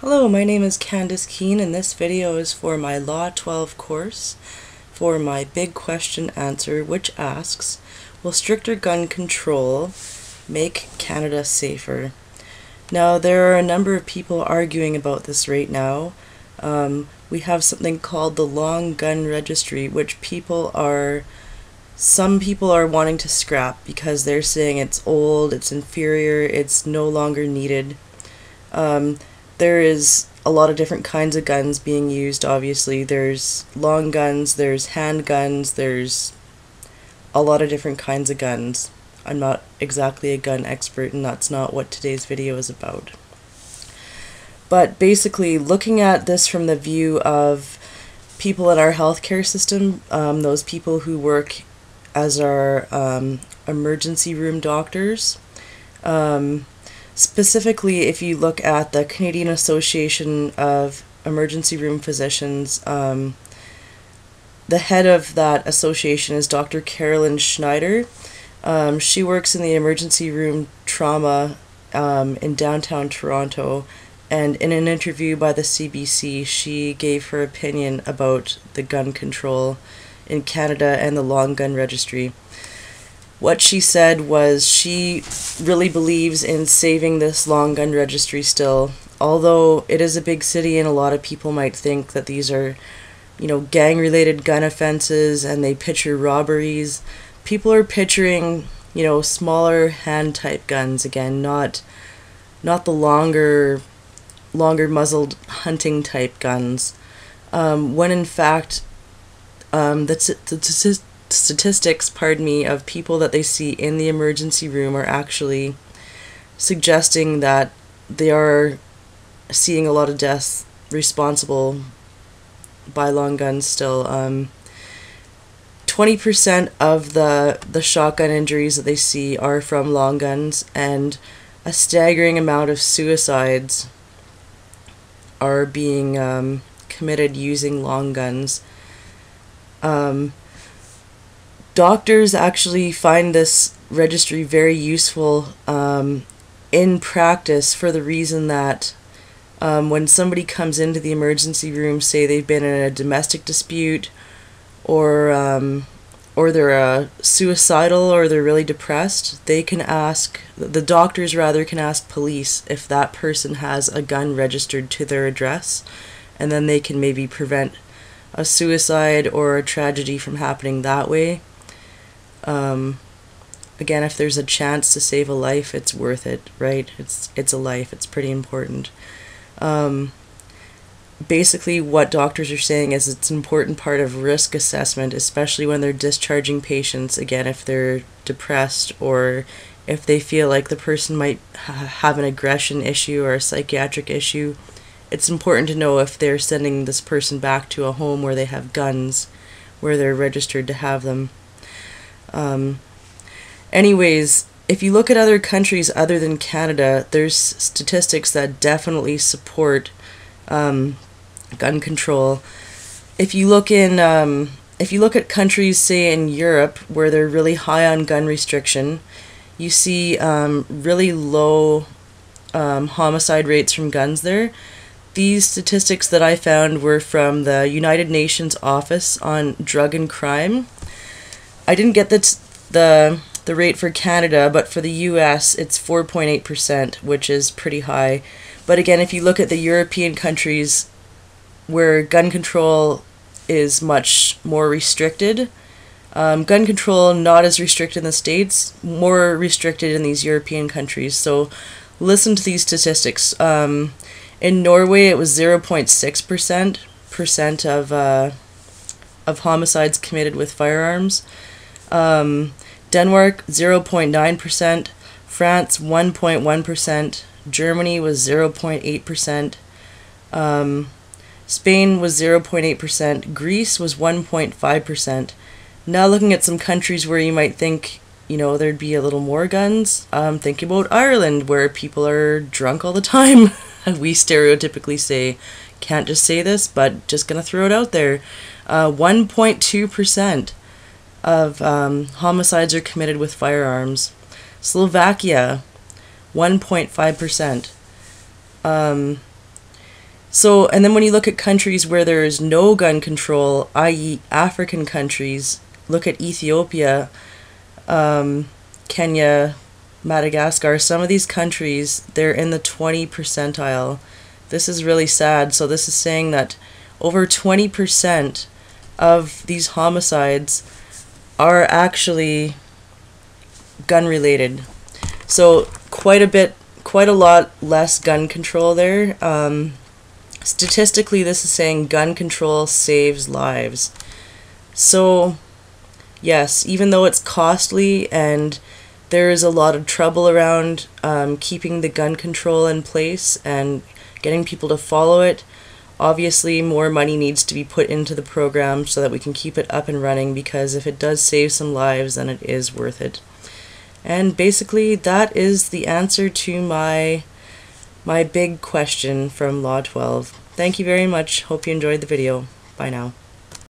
Hello, my name is Candace Keene, and this video is for my Law 12 course for my big question answer, which asks, will stricter gun control make Canada safer? Now, there are a number of people arguing about this right now. We have something called the Long Gun Registry, which some people are wanting to scrap because they're saying it's old, it's inferior, it's no longer needed. There is a lot of different kinds of guns being used, obviously. There's long guns, there's handguns, there's a lot of different kinds of guns. I'm not exactly a gun expert, and that's not what today's video is about. But basically, looking at this from the view of people in our healthcare system, those people who work as our emergency room doctors, specifically, if you look at the Canadian Association of Emergency Room Physicians, the head of that association is Dr. Carolyn Schneider. She works in the emergency room trauma in downtown Toronto, and in an interview by the CBC, she gave her opinion about the gun control in Canada and the Long Gun Registry. What she said was she really believes in saving this long gun registry still. Although it is a big city and a lot of people might think that these are, gang-related gun offenses and they picture robberies, people are picturing, smaller hand-type guns again, not the longer muzzled hunting type guns. When in fact, the statistics, of people that they see in the emergency room are actually suggesting that they are seeing a lot of deaths responsible by long guns still. 20% of the shotgun injuries that they see are from long guns, and a staggering amount of suicides are being committed using long guns. Doctors actually find this registry very useful in practice for the reason that when somebody comes into the emergency room, say they've been in a domestic dispute, or they're suicidal, or they're really depressed, the doctors can ask police if that person has a gun registered to their address, and then they can maybe prevent a suicide or a tragedy from happening that way. Again, if there's a chance to save a life, it's worth it, right? It's a life. It's pretty important. Basically, what doctors are saying is it's an important part of risk assessment, especially when they're discharging patients, again, if they're depressed or if they feel like the person might have an aggression issue or a psychiatric issue. It's important to know if they're sending this person back to a home where they have guns, where they're registered to have them. Anyways, if you look at other countries other than Canada, there's statistics that definitely support gun control. If you look at countries, say in Europe, where they're really high on gun restriction, you see really low homicide rates from guns there. These statistics that I found were from the United Nations Office on Drug and Crime. I didn't get the rate for Canada, but for the US it's 4.8%, which is pretty high. But again, if you look at the European countries where gun control is much more restricted, gun control not as restricted in the States, more restricted in these European countries. So listen to these statistics. In Norway it was 0.6% of homicides committed with firearms. Denmark 0.9%, France 1.1%, Germany was 0.8%, Spain was 0.8%, Greece was 1.5%. Now looking at some countries where you might think, there'd be a little more guns, think about Ireland, where people are drunk all the time. We stereotypically say, can't just say this, but just gonna throw it out there. 1.2% of homicides are committed with firearms. Slovakia, 1.5%. So, and then when you look at countries where there is no gun control, i.e. African countries, look at Ethiopia, Kenya, Madagascar, some of these countries, they're in the 20 percentile. This is really sad. So this is saying that over 20% of these homicides are actually gun related. So quite a lot less gun control there. Statistically, this is saying gun control saves lives. So yes, even though it's costly and there is a lot of trouble around keeping the gun control in place and getting people to follow it, obviously more money needs to be put into the program so that we can keep it up and running, because if it does save some lives, then it is worth it. And basically that is the answer to my big question from Law 12. Thank you very much. Hope you enjoyed the video. Bye now.